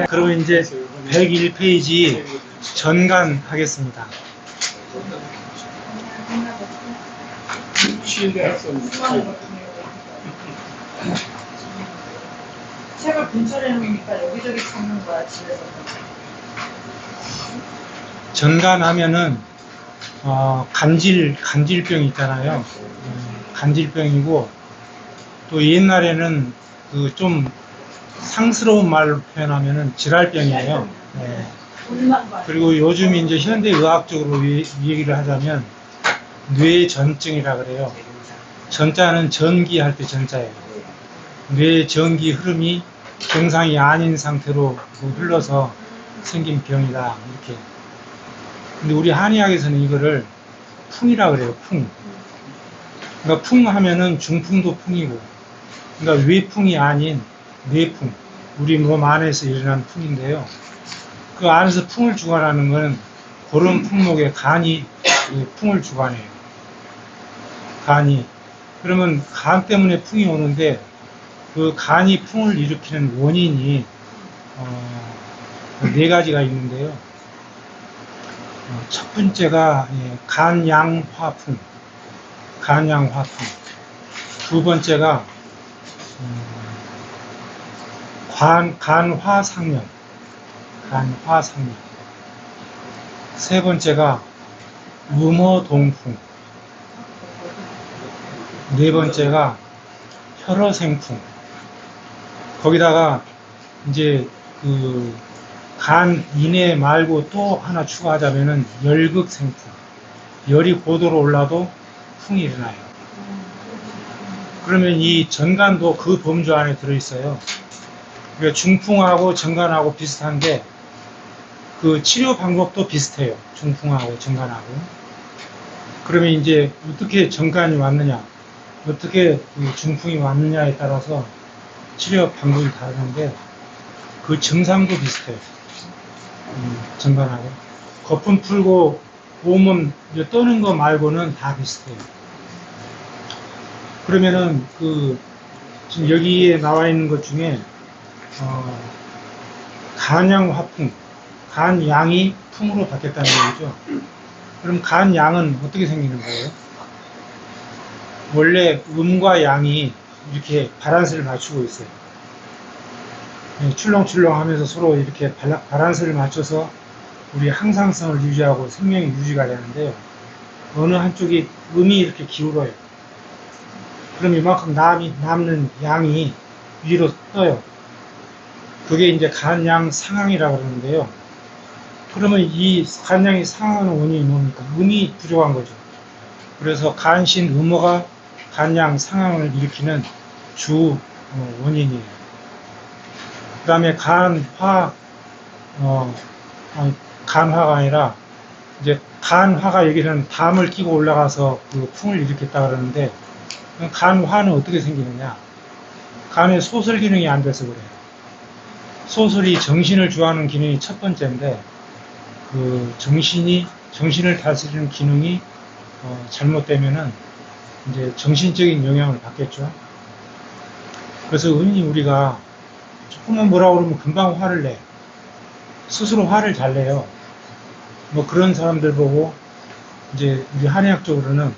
그러면 이제 101페이지 전간 하겠습니다. 책을 근처에 놓으니까 여기저기 찾는 거야, 집에서. 전간하면은 간질병 있잖아요. 간질병이고, 또 옛날에는 그 좀 상스러운 말로 표현하면은 질환병이에요. 네. 그리고 요즘 이제 현대 의학적으로 얘기를 하자면 뇌전증이라 그래요. 전자는 전기할 때 전자예요. 뇌 전기 흐름이 정상이 아닌 상태로 흘러서 생긴 병이다, 이렇게. 근데 우리 한의학에서는 이거를 풍이라 그래요. 풍. 그러니까 풍 하면은 중풍도 풍이고, 그러니까 외풍이 아닌 뇌풍, 우리 몸 안에서 일어난 풍인데요. 그 안에서 풍을 주관하는 것은 그런 풍목의 간이 풍을 주관해요. 간이. 그러면 간 때문에 풍이 오는데, 그 간이 풍을 일으키는 원인이 네 가지가 있는데요. 첫 번째가 간양화풍, 간양화풍. 두 번째가 간화상련, 간화상련. 세 번째가 음어동풍. 네 번째가 혈어생풍. 거기다가 이제 그 간 이내 말고 또 하나 추가하자면은 열극생풍. 열이 고도로 올라도 풍이 일어나요. 그러면 이 전간도 그 범주 안에 들어있어요. 그러니까 중풍하고 전간하고 비슷한데 그 치료 방법도 비슷해요. 중풍하고 전간하고. 그러면 이제 어떻게 전간이 왔느냐, 어떻게 중풍이 왔느냐에 따라서 치료 방법이 다른데 그 증상도 비슷해요. 전간하고. 거품 풀고 온몸 떠는 거 말고는 다 비슷해요. 그러면은 지금 여기에 나와 있는 것 중에 간양화풍, 간양이 풍으로 바뀌었다는 얘기죠. 그럼 간양은 어떻게 생기는 거예요? 원래 음과 양이 이렇게 바란스를 맞추고 있어요. 출렁출렁 하면서 서로 이렇게 바란스를 맞춰서 우리 항상성을 유지하고 생명이 유지가 되는데요. 어느 한쪽이 음이 이렇게 기울어요. 그럼 이만큼 남는 양이 위로 떠요. 그게 이제 간양 상항이라고 그러는데요. 그러면 이 간양이 상하는 원인이 뭡니까? 음이 부족한 거죠. 그래서 간신 음어가 간양 상항을 일으키는 주 원인이에요. 그 다음에 간화가 아니라 이제 간화가 여기는 담을 끼고 올라가서 그 풍을 일으켰다 그러는데, 간화는 어떻게 생기느냐? 간의 소설 기능이 안 돼서 그래요. 소설이 정신을 주하는 기능이 첫 번째인데, 그 정신을 다스리는 기능이 잘못되면은 이제 정신적인 영향을 받겠죠. 그래서 흔히 우리가 조금만 뭐라고 그러면 금방 화를 내. 스스로 화를 잘 내요. 뭐 그런 사람들 보고 이제 우리 한의학적으로는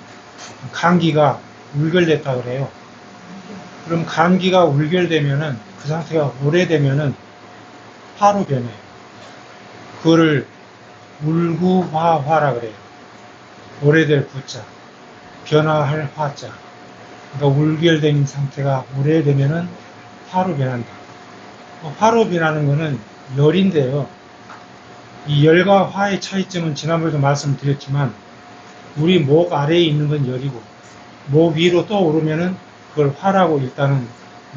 감기가 울결됐다 그래요. 그럼 감기가 울결되면은 그 상태가 오래되면은 화로 변해요. 그거를 울구화화라 그래요. 오래될 구자, 변화할 화자. 그러니까 울결된 상태가 오래되면은 화로 변한다. 화로 변하는 거는 열인데요. 이 열과 화의 차이점은 지난번에도 말씀드렸지만, 우리 목 아래에 있는 건 열이고 목 위로 떠오르면은 그걸 화라고 일단은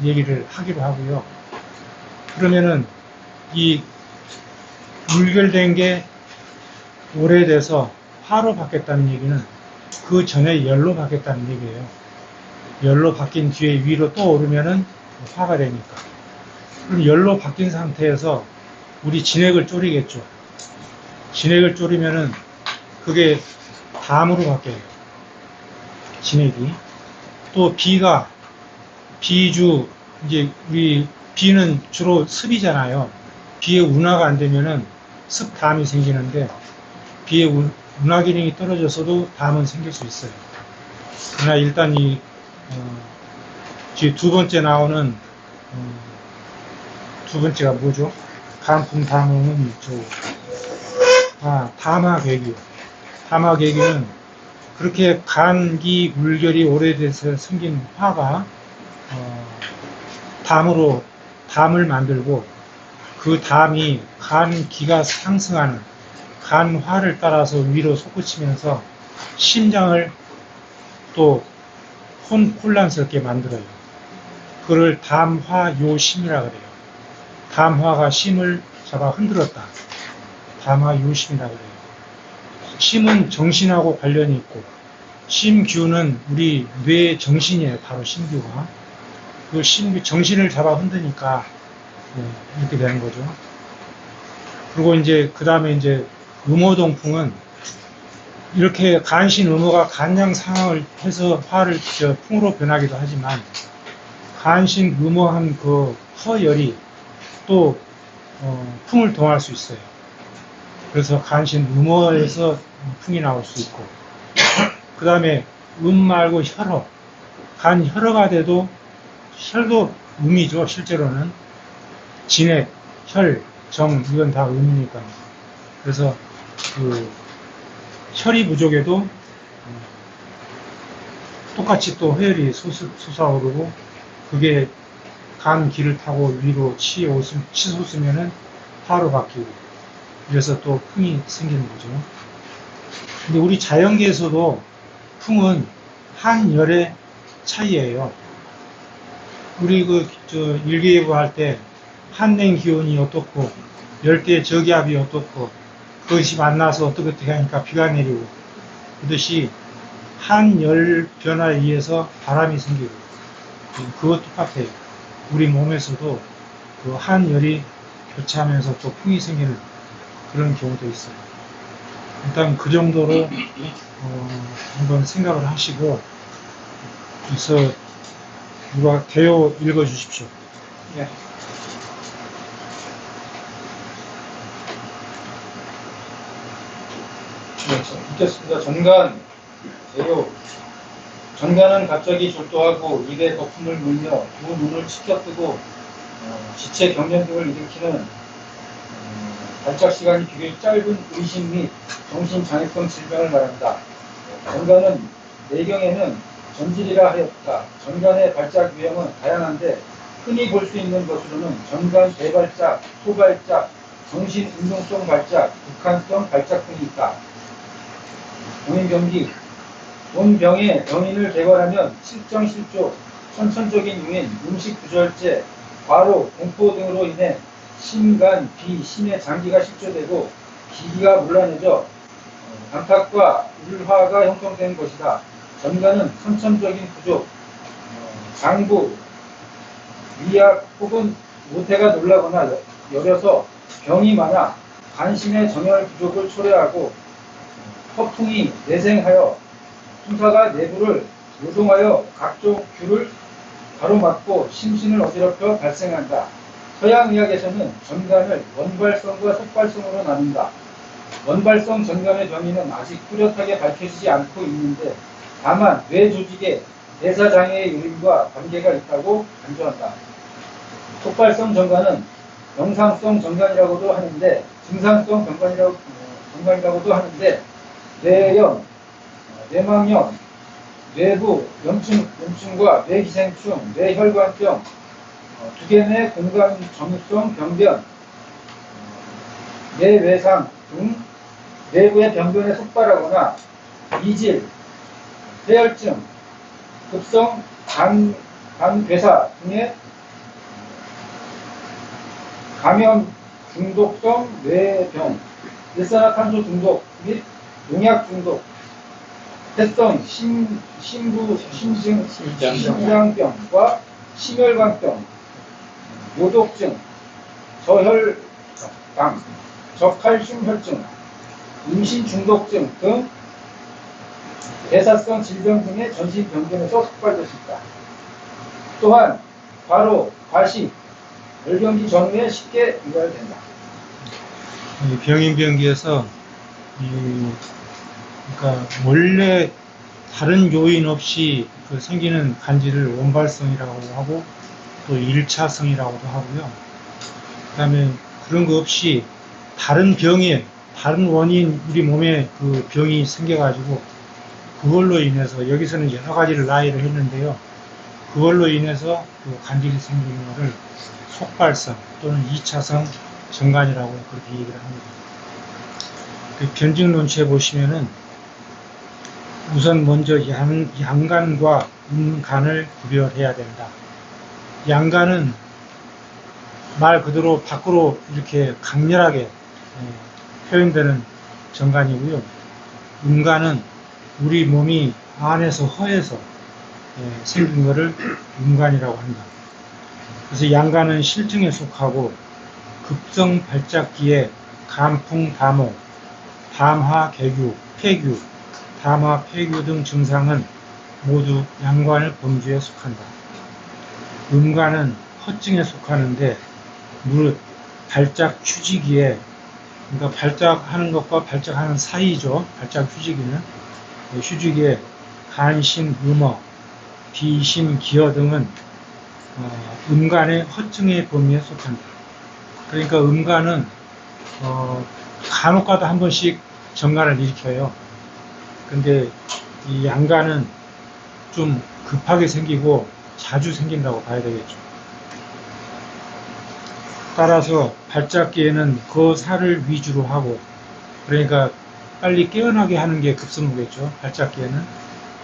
얘기를 하기로 하고요. 그러면은 이 물결된 게 오래돼서 화로 바뀌었다는 얘기는 그 전에 열로 바뀌었다는 얘기예요. 열로 바뀐 뒤에 위로 떠오르면은 화가 되니까. 그럼 열로 바뀐 상태에서 우리 진액을 졸이겠죠. 진액을 졸이면은 그게 담으로 바뀌어요. 진액이. 또 비주, 이제 우리 비는 주로 습이잖아요. 비의 운하가 안 되면은 습담이 생기는데 비의 운하 기능이 떨어져서도 담은 생길 수 있어요. 그러나 일단 뒤에 두 번째 나오는 두 번째가 뭐죠? 간풍 담음은 담화계규. 담화계규는 그렇게 간기 물결이 오래돼서 생긴 화가 담을 만들고 그 담이 간기가 상승하는 간화를 따라서 위로 솟구치면서 심장을 또 혼란스럽게 만들어요. 그걸 담화요심이라 그래요. 담화가 심을 잡아 흔들었다. 담화요심이라 그래요. 심은 정신하고 관련이 있고 심규는 우리 뇌 정신이에요. 바로 심규가. 그 심규 정신을 잡아 흔드니까 이렇게 되는 거죠. 그리고 이제 그 다음에 이제 음호동풍은 이렇게 간신 음호가 간양 상황을 해서 화를 풍으로 변하기도 하지만 간신 음호한 그 허열이 또 풍을 동할 수 있어요. 그래서 간신 음호에서 풍이 나올 수 있고 그 다음에 말고 혈어 간 혈어가 돼도 혈도 음이죠. 실제로는 진액, 혈, 정 이건 다 음이니까요. 그래서 그 혈이 부족해도 똑같이 또 회열이 솟아오르고 그게 간 기를 타고 위로 치솟으면은 화로 바뀌고 그래서 또 풍이 생기는 거죠. 근데 우리 자연계에서도 풍은 한열의 차이예요. 우리 일기예보 할 때 한냉 기온이 어떻고 열대 저기압이 어떻고 그것이 만나서 어떻게 하니까 비가 내리고 그듯이 한열 변화에 의해서 바람이 생기고 그것 똑같아요. 우리 몸에서도 그 한열이 교차하면서 또 풍이 생기는 그런 경우도 있어요. 일단 그 정도로 한번 생각을 하시고 그래서 누가 대요 읽어 주십시오. 예. 네, 읽겠습니다. 전간, 대요. 전간은 갑자기 졸도하고 입에 거품을 물며 두 눈을 치켜뜨고 지체 경련 등을 일으키는 발작 시간이 비교적 짧은 의식 및 정신장애성 질병을 말한다. 전간은 내경에는 전질이라 하였다. 전간의 발작 유형은 다양한데 흔히 볼 수 있는 것으로는 전간 대발작, 소발작, 정신운동성 발작, 극한성 발작 등이 있다. 병인병기 온 병의 병인을 개발하면 실정 실조, 선천적인 요인, 음식 구절제, 과로, 공포 등으로 인해 심, 간, 비, 심의 장기가 식조되고 기기가 물란해져 담탁과 울화가 형성된 것이다. 전간은 선천적인 부족, 장부, 위약 혹은 모태가 놀라거나 여려서 병이 많아 간신의 정열 부족을 초래하고 허풍이 내생하여 순사가 내부를 노동하여 각종 규를 가로막고 심신을 어지럽혀 발생한다. 서양의학에서는 전간을 원발성과 속발성으로 나눈다. 원발성 전간의 병인은 아직 뚜렷하게 밝혀지지 않고 있는데 다만 뇌 조직의 대사장애의 요인과 관계가 있다고 간주한다. 속발성 전간은 영상성 전간이라고도 하는데 증상성 전간이라고도 하는데 뇌염, 뇌망염, 뇌부 염증과 뇌기생충, 뇌혈관병, 두개내 공간 점유성 병변, 뇌외상 등 뇌부의 병변에 속발하거나 이질, 폐혈증, 급성 간괴사 등의 감염 중독성 뇌병, 일산화탄소 중독 및 농약 중독, 폐성 심장병과 심혈관병, 모독증, 저혈당, 저칼슘 혈증, 임신 중독증 등 대사성 질병 등의 전신 병변에서 속발될 수 있다. 또한 과로, 과식, 열병기 전후에 쉽게 유발된다. 이 병인병기에서 그러니까 원래 다른 요인 없이 그 생기는 간질을 원발성이라고 하고 또 1차성이라고도 하고요. 그 다음에 그런 거 없이 다른 병에 다른 원인 우리 몸에 그 병이 생겨가지고 그걸로 인해서 여기서는 여러 가지를 나열을 했는데요. 그걸로 인해서 그 간질이 생기는 것을 속발성 또는 2차성 정간이라고 그렇게 얘기를 합니다. 그 변증론치에 보시면은 우선 먼저 양간과 음간을 구별해야 된다. 양간은 말 그대로 밖으로 이렇게 강렬하게 표현되는 정간이고요. 음간은 우리 몸이 안에서 허에서 생긴 것을 음간이라고 한다. 그래서 양간은 실증에 속하고 급성 발작기에 간풍, 다모, 담하, 개규, 폐규, 담하, 폐규 등 증상은 모두 양간의 범주에 속한다. 음간은 허증에 속하는데 무릇 발작 휴지기에 그러니까 발작하는 것과 발작하는 사이죠. 발작 휴지기는 휴지기에 간심, 음어, 비심, 기어 등은 음간의 허증의 범위에 속한다. 그러니까 음간은 간혹가다 한 번씩 정간을 일으켜요. 근데 이 양간은 좀 급하게 생기고 자주 생긴다고 봐야 되겠죠. 따라서 발작기에는 그 살을 위주로 하고 그러니까 빨리 깨어나게 하는 게 급성무겠죠. 발작기에는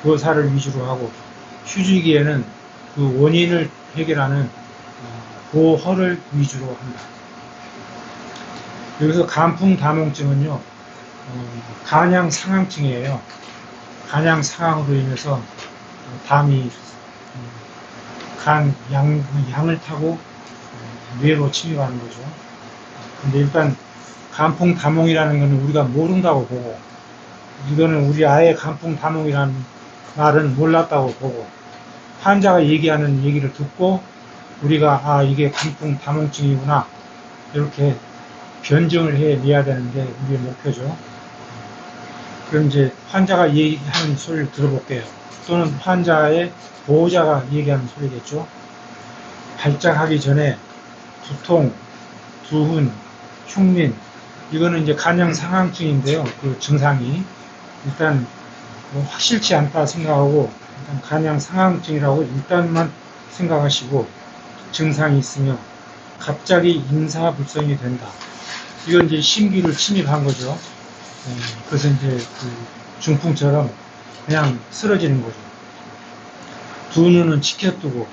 그 살을 위주로 하고 휴지기에는 그 원인을 해결하는 보허를 위주로 한다. 여기서 간풍다몽증은요 간양 상항증이에요. 간양 상항으로 인해서 담이 양을 타고 뇌로 침입하는 거죠. 근데 일단 간풍다몽이라는 것은 우리가 모른다고 보고 이거는 우리 아예 간풍다몽이라는 말은 몰랐다고 보고 환자가 얘기하는 얘기를 듣고 우리가 이게 간풍다몽증이구나 이렇게 변증을 해내야 되는데 우리의 목표죠. 그럼 이제 환자가 얘기하는 소리를 들어볼게요. 또는 환자의 보호자가 얘기하는 소리겠죠. 발작하기 전에 두통, 두흔, 흉민 이거는 이제 간양 상항증인데요. 그 증상이 일단 확실치 않다 생각하고 일단 간양 상항증이라고 일단만 생각하시고 증상이 있으며 갑자기 임사불성이 된다. 이건 이제 심기를 침입한 거죠. 그래서 이제 그 중풍처럼 그냥 쓰러지는 거죠. 두 눈은 치켜뜨고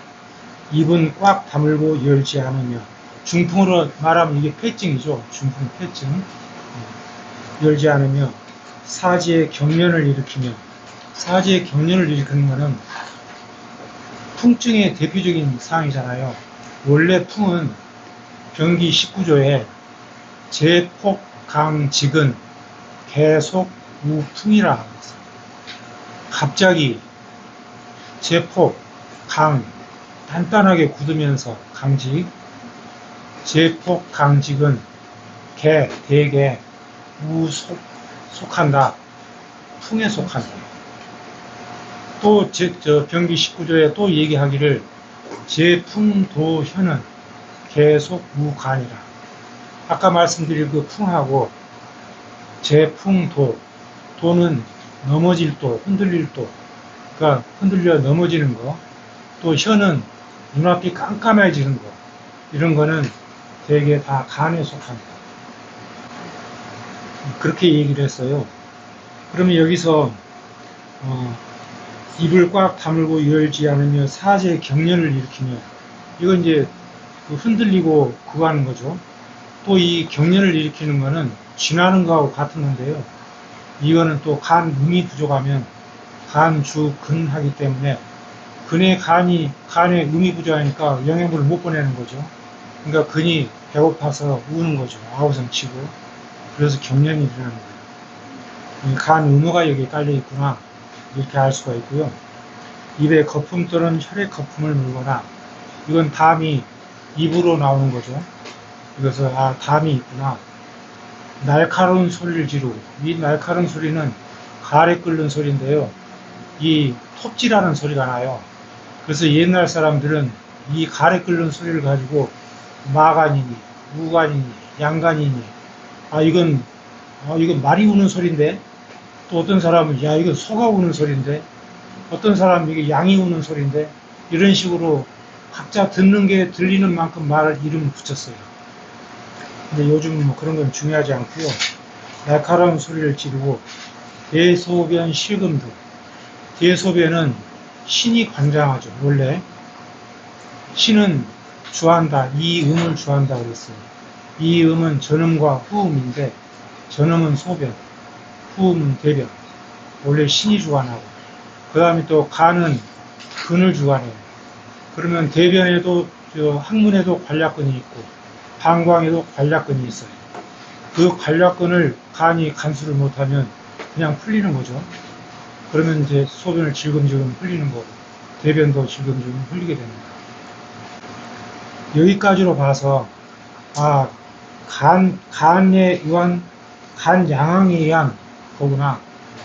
입은 꽉 다물고 열지 않으며 중풍으로 말하면 이게 폐증이죠. 중풍 폐증. 열지 않으며 사지의 경련을 일으키며 사지의 경련을 일으키는 것은 풍증의 대표적인 사항이잖아요. 원래 풍은 병기 19조에 제폭, 강, 직은 계속 우풍이라 합니다. 갑자기 제폭, 강, 단단하게 굳으면서 강직, 제폭, 강직은 개, 대개, 우 속한다. 풍에 속한다. 또 병기 19조에 또 얘기하기를 제풍도현은 계속 우간이라. 아까 말씀드린 그 풍하고 제풍도, 도는 넘어질 도, 흔들릴 도, 그러니까 흔들려 넘어지는 거, 또 혀는 눈앞이 깜깜해지는 거, 이런 거는 대개 다 간에 속합니다. 그렇게 얘기를 했어요. 그러면 여기서 입을 꽉 다물고 열지 않으며 사지의 경련을 일으키며 이건 이제 그 흔들리고 그거 하는 거죠. 또 이 경련을 일으키는 거는 쥐나는 거하고 같은 건데요. 이거는 또 간 음이 부족하면 간주근하기 때문에 근의 간에 음이 부족하니까 영양분을 못 보내는 거죠. 그러니까 근이 배고파서 우는 거죠. 아우성 치고. 그래서 경련이 일어나는 거예요. 간 음호가 여기에 깔려 있구나 이렇게 알 수가 있고요. 입에 거품 또는 혈액 거품을 물거나 이건 담이 입으로 나오는 거죠. 그래서 담이 있구나. 날카로운 소리를 지르고, 이 날카로운 소리는 가래 끓는 소리인데요. 이 톱질하는 소리가 나요. 그래서 옛날 사람들은 이 가래 끓는 소리를 가지고 마간이니, 우간이니, 양간이니, 이건 말이 우는 소리인데, 또 어떤 사람은, 야, 이건 소가 우는 소리인데, 어떤 사람은 이게 양이 우는 소리인데, 이런 식으로 각자 듣는 게 들리는 만큼 말을 이름을 붙였어요. 근데 요즘은 뭐 그런 건 중요하지 않고요. 날카로운 소리를 지르고, 대소변 실금도. 대소변은 신이 관장하죠. 원래 신은 주한다. 이 음을 주한다 그랬어요. 이 음은 전음과 후음인데, 전음은 소변, 후음은 대변. 원래 신이 주관하고, 그 다음에 또 간은 근을 주관해요. 그러면 대변에도, 항문에도 관략근이 있고, 방광에도 관략근이 있어요. 그 관략근을 간이 간수를 못하면 그냥 풀리는 거죠. 그러면 이제 소변을 질금질금 흘리는 거고, 대변도 질금질금 흘리게 됩니다. 여기까지로 봐서, 간에 의한, 간 양항에 의한 거구나.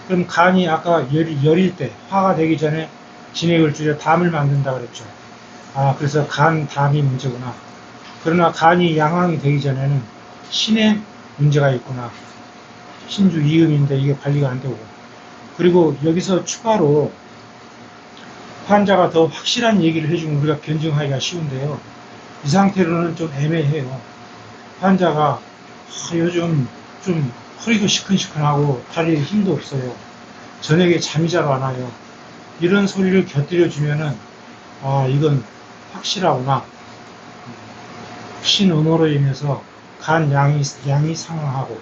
그럼 간이 아까 열일 때, 화가 되기 전에 진액을 줄여 담을 만든다 그랬죠. 그래서 간, 담이 문제구나. 그러나 간이 양항이 되기 전에는 신에 문제가 있구나. 신주 이음인데 이게 관리가 안 되고. 그리고 여기서 추가로 환자가 더 확실한 얘기를 해주면 우리가 변증하기가 쉬운데요. 이 상태로는 좀 애매해요. 환자가 요즘 좀 허리도 시큰시큰하고 다리에 힘도 없어요. 저녁에 잠이 잘 안 와요. 이런 소리를 곁들여 주면은 이건 확실하구나. 신음으로 인해서 간 양이 상황하고,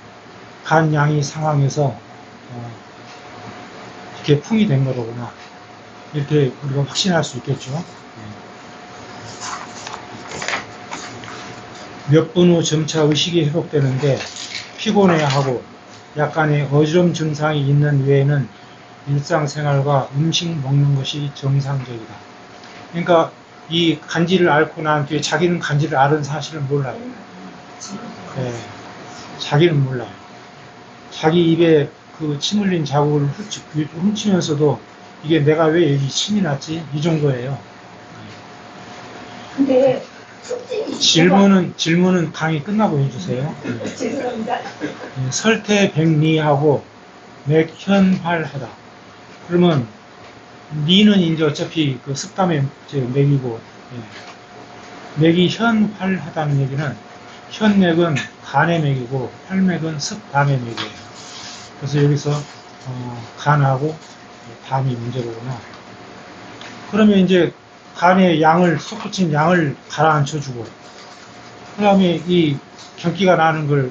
간 양이 상황해서 이렇게 풍이 된 거로구나. 이렇게 우리가 확신할 수 있겠죠. 몇 분 후 점차 의식이 회복되는데 피곤해하고 약간의 어지럼 증상이 있는 외에는 일상생활과 음식 먹는 것이 정상적이다. 그러니까 이 간질을 앓고 난 뒤에 자기는 간질을 앓은 사실을 몰라요. 네, 자기는 몰라요. 자기 입에 그 침 흘린 자국을 훔치면서도 이게 내가 왜 여기 침이 났지? 이 정도예요. 근데 질문은 강의 끝나고 해주세요. 죄송합니다. 설태백리하고 맥현활하다. 그러면 리는 이제 어차피 그 습담의 맥이고, 맥이 현활하다는 얘기는 현맥은 간의 맥이고 활맥은 습담의 맥이에요. 그래서 여기서 간하고 담이 문제로구나. 그러면 이제 간에 솟구친 양을 가라앉혀주고, 그 다음에 이 경기가 나는 걸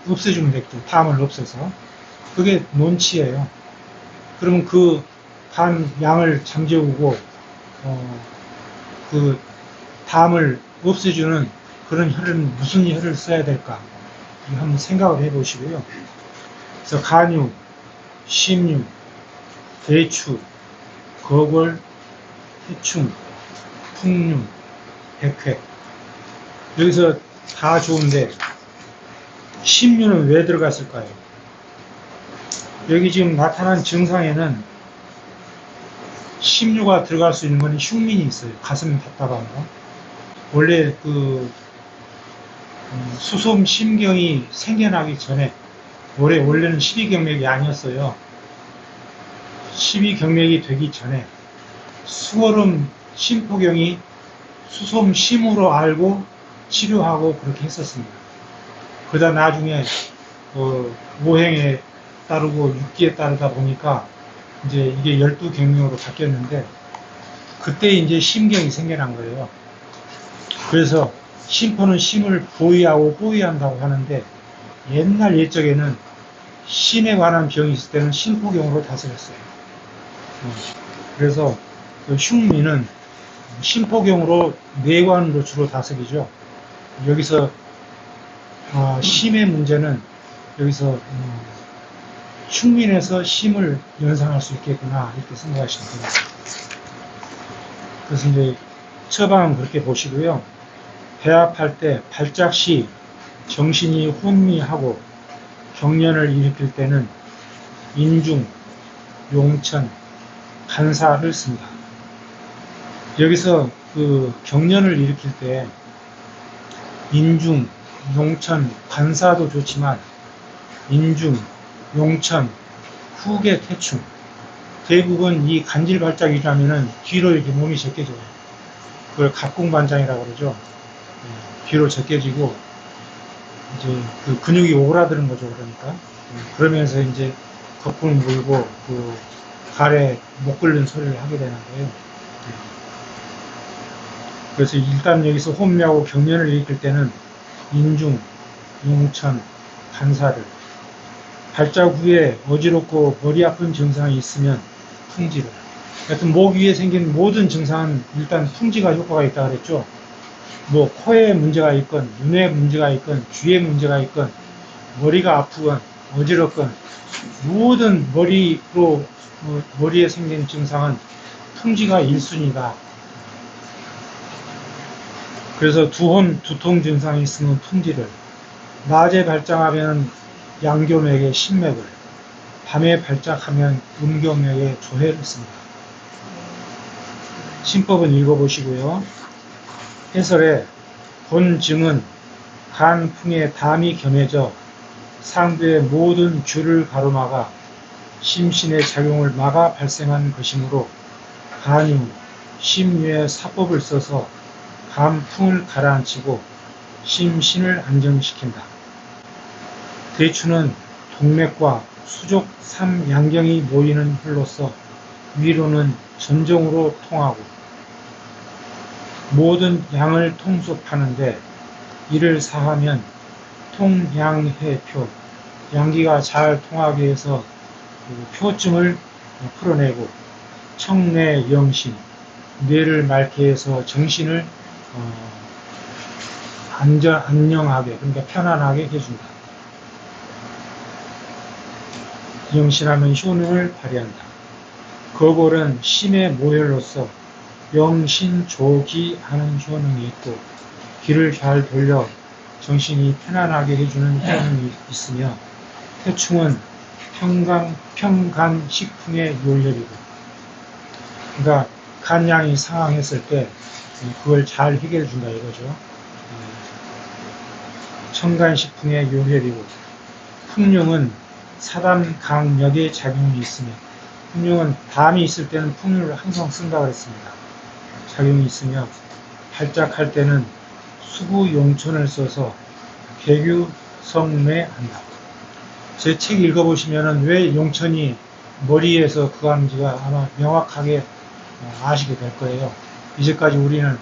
없애주면 되겠죠. 담을 없애서. 그게 논치예요. 그러면 그 간 양을 잠재우고, 그 담을 없애주는 그런 혈은 무슨 혈을 써야 될까? 이거 한번 생각을 해 보시고요. 그래서 간유, 심유, 대추, 거골, 해충, 풍류, 백회. 여기서 다 좋은데 심유는 왜 들어갔을까요? 여기 지금 나타난 증상에는 심유가 들어갈 수 있는 건 흉민이 있어요. 가슴 답답한 거. 원래 그 수솜 심경이 생겨나기 전에, 원래는 12경맥이 아니었어요. 12경맥이 되기 전에 수월음 심포경이 수솜 심으로 알고 치료하고 그렇게 했었습니다. 그러다 나중에 오행에 따르고 육기에 따르다 보니까 이제 이게 12경명으로 바뀌었는데, 그때 이제 심경이 생겨난 거예요. 그래서 심포는 심을 보위하고 호위한다고 하는데, 옛날 옛적에는 심에 관한 병이 있을 때는 심포경으로 다스렸어요. 그래서 그 흉미는 심포경으로 뇌관으로 주로 다스리죠. 여기서 심의 문제는 여기서 흉민에서 심을 연상할 수 있겠구나, 이렇게 생각하시면 됩니다. 그래서 이제 처방은 그렇게 보시고요. 배압할 때 발작 시 정신이 혼미하고 경련을 일으킬 때는 인중, 용천, 간사를 씁니다. 여기서 그 경련을 일으킬 때 인중, 용천, 간사도 좋지만 인중, 용천, 후계 태충 대부분 이 간질 발작이라면은 뒤로 이렇게 몸이 제껴져요. 그걸 각궁반장이라고 그러죠. 뒤로 제껴지고 이제 그 근육이 오그라드는 거죠. 그러니까 그러면서 이제 거품을 물고 그 발에 못 끓는 소리를 하게 되는 거예요. 그래서 일단 여기서 혼미하고 경련을 일으킬 때는 인중, 용천, 간사를 발작 후에 어지럽고 머리 아픈 증상이 있으면 풍지를. 하여튼 목 위에 생긴 모든 증상은 일단 풍지가 효과가 있다고 그랬죠. 뭐 코에 문제가 있건 눈에 문제가 있건 귀에 문제가 있건 머리가 아프건 어지럽건 모든 머리에 생긴 증상은 풍지가 1순위다. 그래서 두통 증상이 있으면 풍지를, 낮에 발작하면 양교맥의 신맥을, 밤에 발작하면 음교맥의 조해를 씁니다. 신법은 읽어보시고요. 해설에 본 증은 간풍에 담이 겸해져 상부의 모든 규를 가로막아 심신의 작용을 막아 발생한 것이므로 간유, 심유의 사법을 써서 간풍을 가라앉히고 심신을 안정시킨다. 대추는 동맥과 수족 삼양경이 모이는 혈로서 위로는 전정으로 통하고 모든 양을 통속하는데 이를 사하면 통양해표, 양기가 잘 통하게 해서 그 표증을 풀어내고 청내영신, 뇌를 맑게 해서 정신을 안녕하게, 그러니까 편안하게 해준다. 영신하면 효능을 발휘한다. 거골은 심의 모혈로서 영신조기 하는 효능이 있고 귀를 잘 돌려 정신이 편안하게 해주는 효능이 있으며 태충은 평간식풍의 요혈이고, 그러니까 간양이 상항했을 때 그걸 잘 해결해 준다 이거죠. 청간식풍의 요혈이고, 풍룡은 사담강력의 작용이 있으며, 풍룡은 담이 있을 때는 풍룡을 항상 쓴다고 했습니다. 작용이 있으며 발작할 때는 수구용천을 써서 개규성매한다. 제 책 읽어보시면은 왜 용천이 머리에서 그거 하는지가 아마 명확하게 아시게 될 거예요. 이제까지 우리는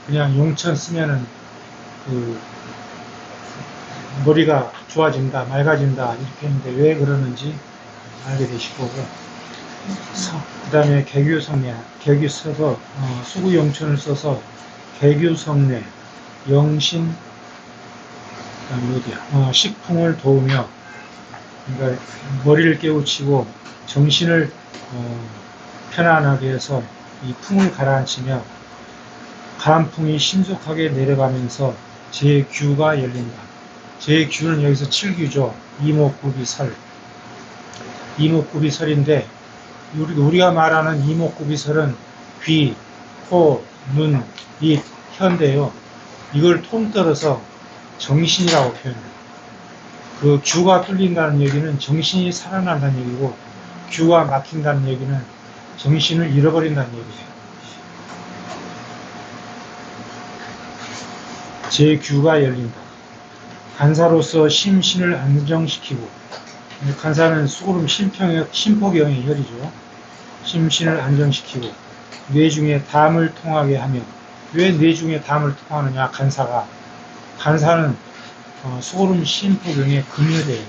그냥 용천 쓰면은 그 머리가 좋아진다, 맑아진다 이렇게 했는데 왜 그러는지 알게 되실 거고, 그 다음에 개규 써서 수구용천을 써서 개규성내, 영신, 어디야? 식풍을 도우며, 그러니까 머리를 깨우치고 정신을 편안하게 해서 이 풍을 가라앉히며 간풍이 신속하게 내려가면서 제 규가 열린다. 제 규는 여기서 7규죠. 이목구비설. 이목구비설인데 우리가 말하는 이목구비설은 귀, 코, 눈, 입, 혀인데요. 이걸 통틀어서 정신이라고 표현해요. 그 규가 뚫린다는 얘기는 정신이 살아난다는 얘기고, 규가 막힌다는 얘기는 정신을 잃어버린다는 얘기예요. 제 규가 열린다. 간사로서 심신을 안정시키고, 간사는 수구름 심포경의 혈이죠. 심신을 안정시키고 뇌중에 담을 통하게 하며, 왜 뇌중에 담을 통하느냐? 간사는 수구름 심포경의 금혈이에요.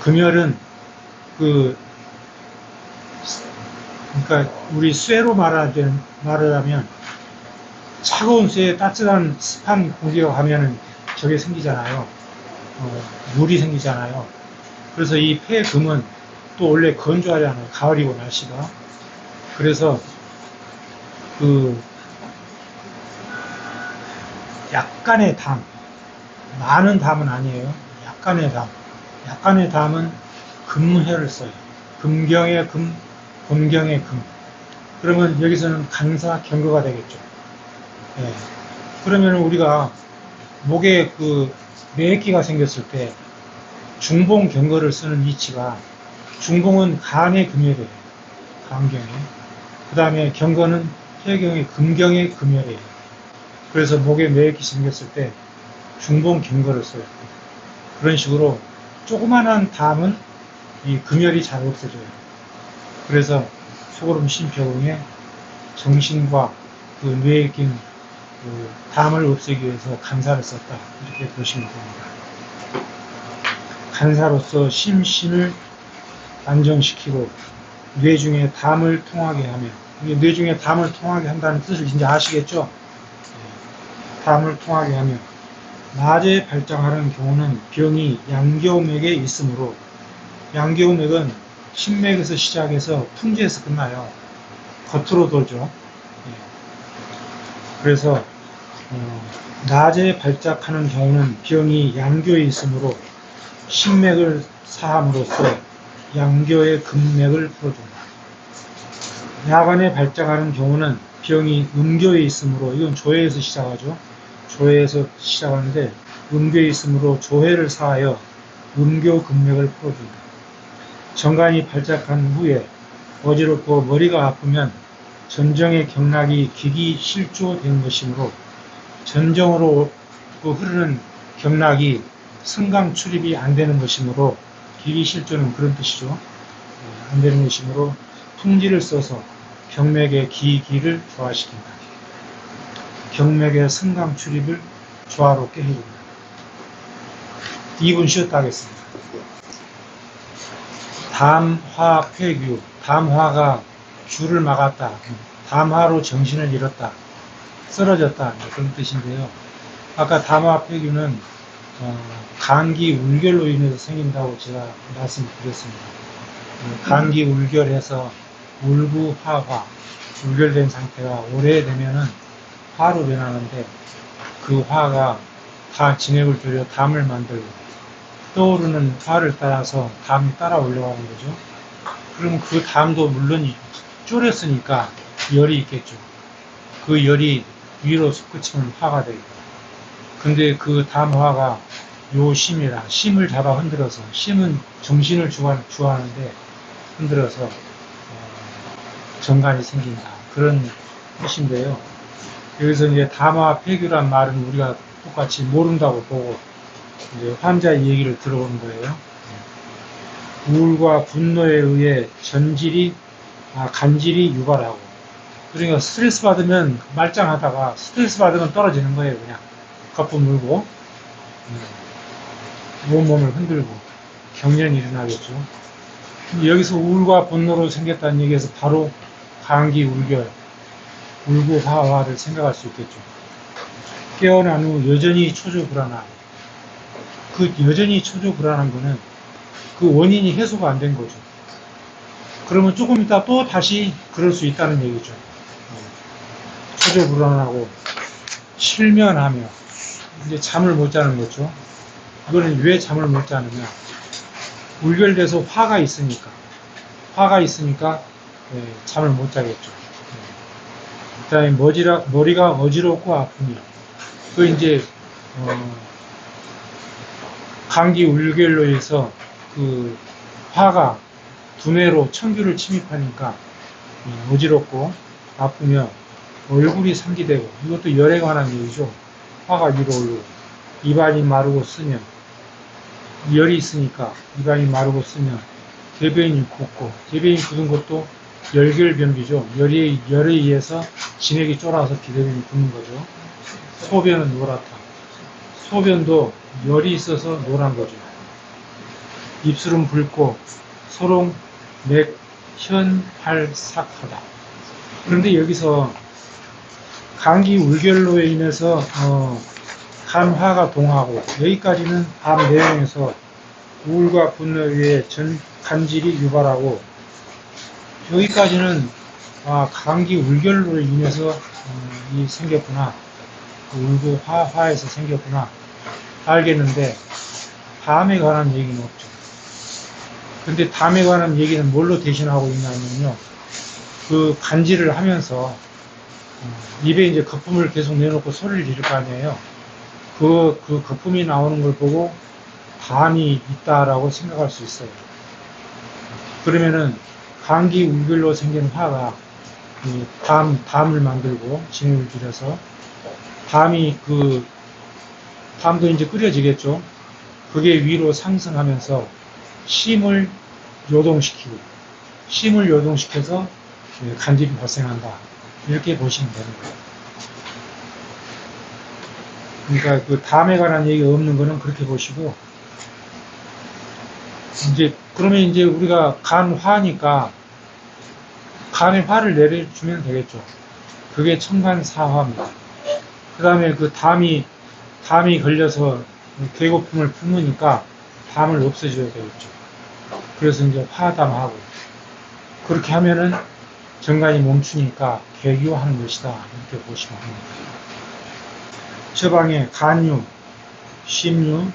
금혈은 그러니까 우리 쇠로 말하자면 차가운 쇠에 따뜻한 습한 공기가 가면은 저게 생기잖아요. 물이 생기잖아요. 그래서 이 폐금은 또 원래 건조하잖아요. 가을이고 날씨가. 그래서 약간의 담, 많은 담은 아니에요. 약간의 담. 약간의 담은 금해를 써요. 금경의 금, 곤경의 금. 그러면 여기서는 간사 경거가 되겠죠. 예. 그러면 우리가 목에 그 매기가 생겼을 때 중봉 경거를 쓰는 위치가, 중봉은 간의 금혈이에요. 간경에. 그 다음에 경거는 폐경의 금경의 금혈이에요. 그래서 목에 매기 생겼을 때 중봉 경거를 써요. 그런 식으로 조그만한 담은 이 금혈이 잘 없어져요. 그래서 소고름 심표궁에 정신과 그 뇌에 낀 그 담을 없애기 위해서 간사를 썼다. 이렇게 보시면 됩니다. 간사로서 심신을 안정시키고 뇌중에 담을 통하게 하며, 뇌중에 담을 통하게 한다는 뜻을 이제 아시겠죠? 담을 통하게 하며 낮에 발작하는 경우는 병이 양교맥에 있으므로, 양교맥은 신맥에서 시작해서 풍지에서 끝나요. 겉으로 돌죠. 그래서 낮에 발작하는 경우는 병이 양교에 있으므로 신맥을 사함으로써 양교의 금맥을 풀어준다. 야간에 발작하는 경우는 병이 음교에 있으므로, 이건 조해에서 시작하죠. 조해에서 시작하는데 음교에 있으므로 조해를 사하여 음교 금맥을 풀어준다. 정간이 발작한 후에 어지럽고 머리가 아프면 전정의 경락이 기기 실조된 것이므로, 전정으로 흐르는 경락이 승강 출입이 안 되는 것이므로, 기기 실조는 그런 뜻이죠. 안 되는 것이므로 풍지를 써서 경맥의 기기를 조화시킨다. 경맥의 승강 출입을 조화롭게 해준다. 2분 쉬었다 하겠습니다. 담화 폐규. 담화가 줄을 막았다. 담화로 정신을 잃었다. 쓰러졌다. 그런 뜻인데요. 아까 담화 폐규는 간기 울결로 인해서 생긴다고 제가 말씀드렸습니다. 간기 울결해서 울구화화, 울결된 상태가 오래되면은 화로 변하는데, 그 화가 다 진액을 졸여 담을 만들고 떠오르는 화를 따라서 담이 따라 올라가는 거죠. 그럼 그 담도 물론 졸였으니까 열이 있겠죠. 그 열이 위로 솟구치면 화가 되겠고, 근데 그 담화가 요 심이라, 심을 잡아 흔들어서, 심은 정신을 주하는데 흔들어서 정간이 생긴다. 그런 뜻인데요. 여기서 이제 담화 폐규란 말은 우리가 똑같이 모른다고 보고 이제 환자의 얘기를 들어보는 거예요. 우울과 분노에 의해 간질이 유발하고, 그러니까 스트레스 받으면 말짱하다가 스트레스 받으면 떨어지는 거예요. 그냥 거품 물고 온몸을 흔들고 경련이 일어나겠죠. 여기서 우울과 분노로 생겼다는 얘기에서 바로 간기 울결, 울구화화를 생각할 수 있겠죠. 깨어난 후 여전히 초조불안하고, 그 여전히 초조불안한 거는 그 원인이 해소가 안 된 거죠. 그러면 조금 있다 또 다시 그럴 수 있다는 얘기죠. 초조불안하고 실면하며 이제 잠을 못 자는 거죠. 이거는 왜 잠을 못 자느냐? 울결돼서 화가 있으니까 잠을 못 자겠죠. 그 다음에 머리가 어지럽고 아프며, 그 이제 감기 울결로 해서 그 화가 두뇌로 청규를 침입하니까 어지럽고 아프며 얼굴이 상기되고, 이것도 열에 관한 얘기죠. 화가 위로 오르고 입안이 마르고 쓰면, 열이 있으니까 입안이 마르고 쓰면 대변이 굳고, 대변이 굳은 것도 열결변비죠. 열에 의해서 진액이 쫄아서 대변이 굳는 거죠. 소변은 노랗다. 소변도 열이 있어서 노란 거죠. 입술은 붉고 소롱 맥현팔삭하다. 그런데 여기서 감기 울결로에 인해서 간화가 동하고, 여기까지는 암 내용에서 우울과 분노에 의해 간질이 유발하고, 여기까지는 감기 울결로로 인해서 생겼구나, 울구화화에서 생겼구나 알겠는데, 담에 관한 얘기는 없죠. 근데 담에 관한 얘기는 뭘로 대신하고 있냐면요. 그 간질을 하면서 입에 이제 거품을 계속 내놓고 소리를 지를 거 아니에요. 그 거품이 나오는 걸 보고 담이 있다라고 생각할 수 있어요. 그러면은 감기 울별로 생기는 화가 이 담을 만들고 진액을 줄여서 담도 이제 끓여지겠죠. 그게 위로 상승하면서 심을 요동시켜서 간질이 발생한다. 이렇게 보시면 되는 거예요. 그러니까 그 담에 관한 얘기가 없는 거는 그렇게 보시고, 그러면 이제 우리가 간화니까 간에 화를 내려주면 되겠죠. 그게 청간사화입니다. 그 다음에 그 담이 걸려서 괴고픔을 품으니까 담을 없애줘야 되겠죠. 그래서 이제 화담하고, 그렇게 하면은 정간이 멈추니까 개교하는 것이다. 이렇게 보시면 합니다. 처방에 간유, 심유,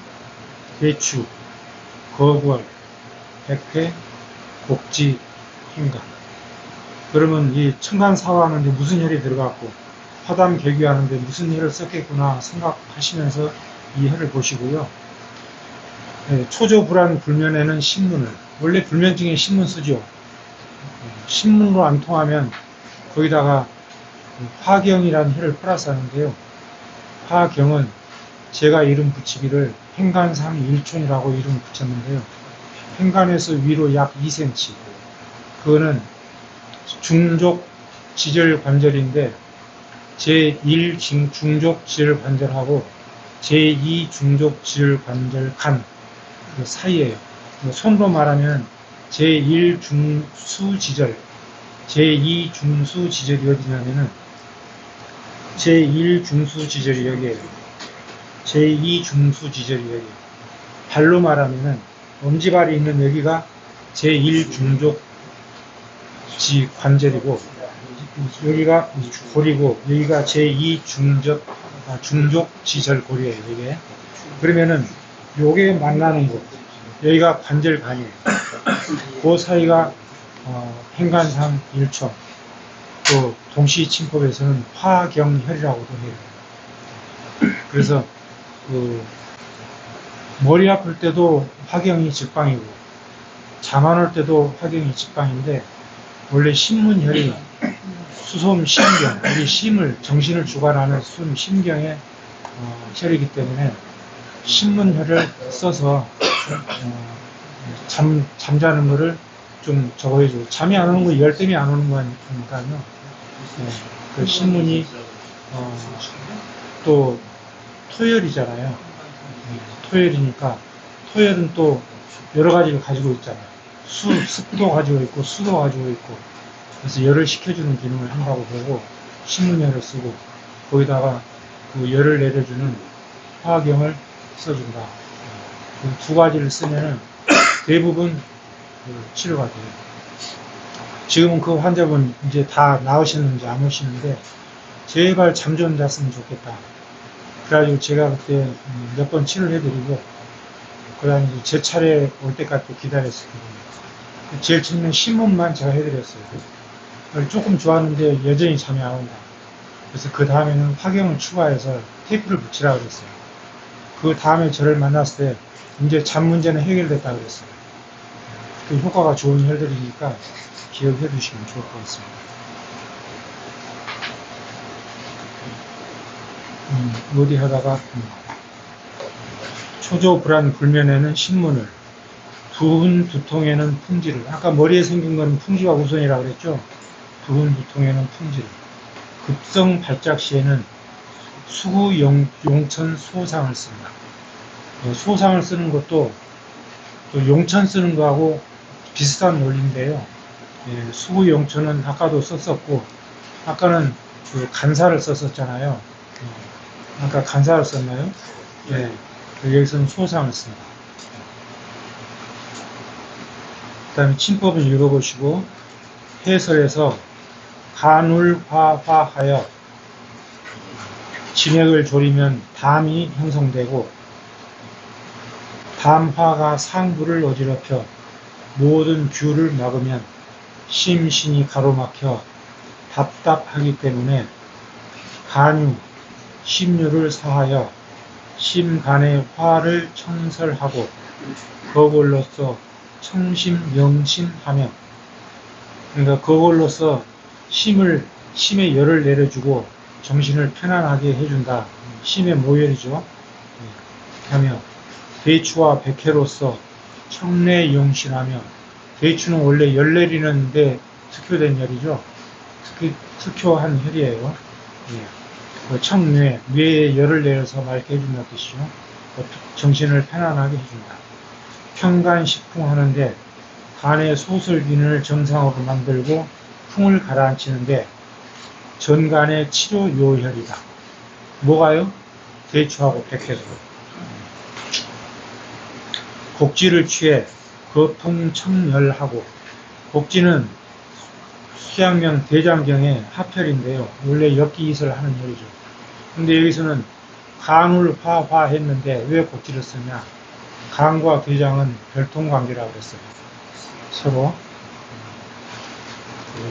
배추, 거골, 백회, 곡지, 흰간. 그러면 이 청간사화하는데 무슨 혈이 들어갔고 화담 개교하는데 무슨 혈을 썼겠구나 생각하시면서 이 혈을 보시고요. 초조불안 불면에는 신문을, 원래 불면증에 신문 쓰죠. 신문으로 안 통하면 거기다가 화경이라는 혈을 플러스 하는데요. 화경은 제가 이름 붙이기를 행간상 1촌이라고 이름 붙였는데요. 행간에서 위로 약 2cm. 그거는 중족 지절 관절인데 제1 중족 지절 관절하고 제2 중족 지절 관절 간 그 사이에요. 손으로 말하면 제1 중수 지절, 제2 중수 지절이 어디냐면은 제1 중수 지절이 여기에요. 제2 중수 지절이 여기에요. 발로 말하면은 엄지발이 있는 여기가 제1 중족 지 관절이고 여기가 골이고 여기가 제2 중족 지절 골이에요. 이게 그러면은 요게 만나는 곳 여기가 관절간이에요. 그 사이가 행간상 1촌, 또 동시침법에서는 화경혈이라고도 해요. 그래서 머리 아플 때도 화경이 직방이고 잠 안 올 때도 화경이 직방인데 원래 신문혈이 수솜 심경, 우리 심을 정신을 주관하는 수솜 심경의 혈이기 때문에 신문혈을 써서 잠자는 거를 좀 저거 해주고 잠이 안 오는 거 열 때문에 안 오는 거니까요. 그 신문이 또 토열이잖아요. 토열이니까 토열은 또 여러 가지를 가지고 있잖아요. 습도 가지고 있고 수도 가지고 있고 그래서 열을 식혀주는 기능을 한다고 보고 신문열을 쓰고 거기다가 그 열을 내려주는 화경을 써준다. 그 두 가지를 쓰면은 대부분 치료가 돼요. 지금은 그 환자분 이제 다 나으셨는지 안 오시는데 제발 잠 좀 잤으면 좋겠다. 그래가지고 제가 그때 몇 번 치료를 해드리고 그래가지고 제 차례 올 때까지 또 기다렸었거든요. 제일 처음에 신문만 제가 해드렸어요. 조금 좋았는데 여전히 잠이 안 온다. 그래서 그 다음에는 화경을 추가해서 테이프를 붙이라고 그랬어요. 그 다음에 저를 만났을 때 이제 잠 문제는 해결됐다 그랬어요. 그 효과가 좋은 혈들이니까 기억해 두시면 좋을 것 같습니다. 어디 하다가 초조 불안 불면에는 신문을 두흔 두통에는 풍지를 아까 머리에 생긴 건 풍지와 우선이라고 그랬죠. 두흔 두통에는 풍지를 급성 발작 시에는 수구 용천 소상을 씁니다. 소상을 쓰는 것도 또 용천 쓰는 거하고 비슷한 논리인데요. 수구 용천은 아까도 썼었고 아까는 그 간사를 썼었잖아요. 아까 간사를 썼나요? 네. 여기서는 소상을 씁니다. 그 다음에 침법을 읽어보시고 해설에서 간울화화하여 진액을 졸이면 담이 형성되고 담화가 상부를 어지럽혀 모든 귤을 막으면 심신이 가로막혀 답답하기 때문에 간유, 심유를 사하여 심간의 화를 청설하고 그걸로써 청심명심하며, 그러니까 그걸로써 심의 열을 내려주고 정신을 편안하게 해준다. 심의 모열이죠. 하며 대추와 백해로서 청례영신하며, 대추는 원래 열 내리는데 특효된 열이죠. 특효한 혈이에요. 청뇌, 뇌에 열을 내려서 맑게 해준다는 뜻이죠. 정신을 편안하게 해준다. 평간식풍 하는데 간의 소설균을 정상으로 만들고 풍을 가라앉히는데 전간의 치료 요혈이다. 뭐가요? 대추하고 백해로. 곡지를 취해 거풍청열하고, 곡지는 수양명 대장경의 합혈인데요. 원래 엽기이설 하는 열이죠. 근데 여기서는 간을 화했는데 왜 곡지를 쓰냐? 간과 대장은 별통관계라고 했어요. 서로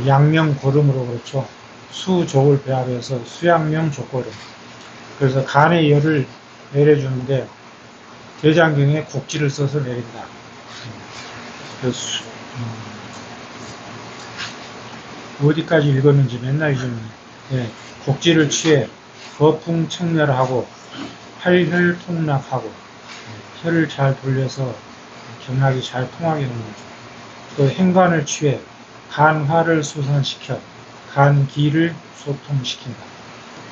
양명 고름으로, 그렇죠. 수족을 배합해서 수양명 족고름. 그래서 간의 열을 내려주는데 대장경에 곡지를 써서 내린다. 어디까지 읽었는지 맨날 잊었네. 곡지를 취해 거풍청렬하고 활혈통락하고, 혈을 잘 돌려서 경락이 잘 통하게 하는 거죠. 또 행간을 취해 간화를 소산시켜 간기를 소통시킨다.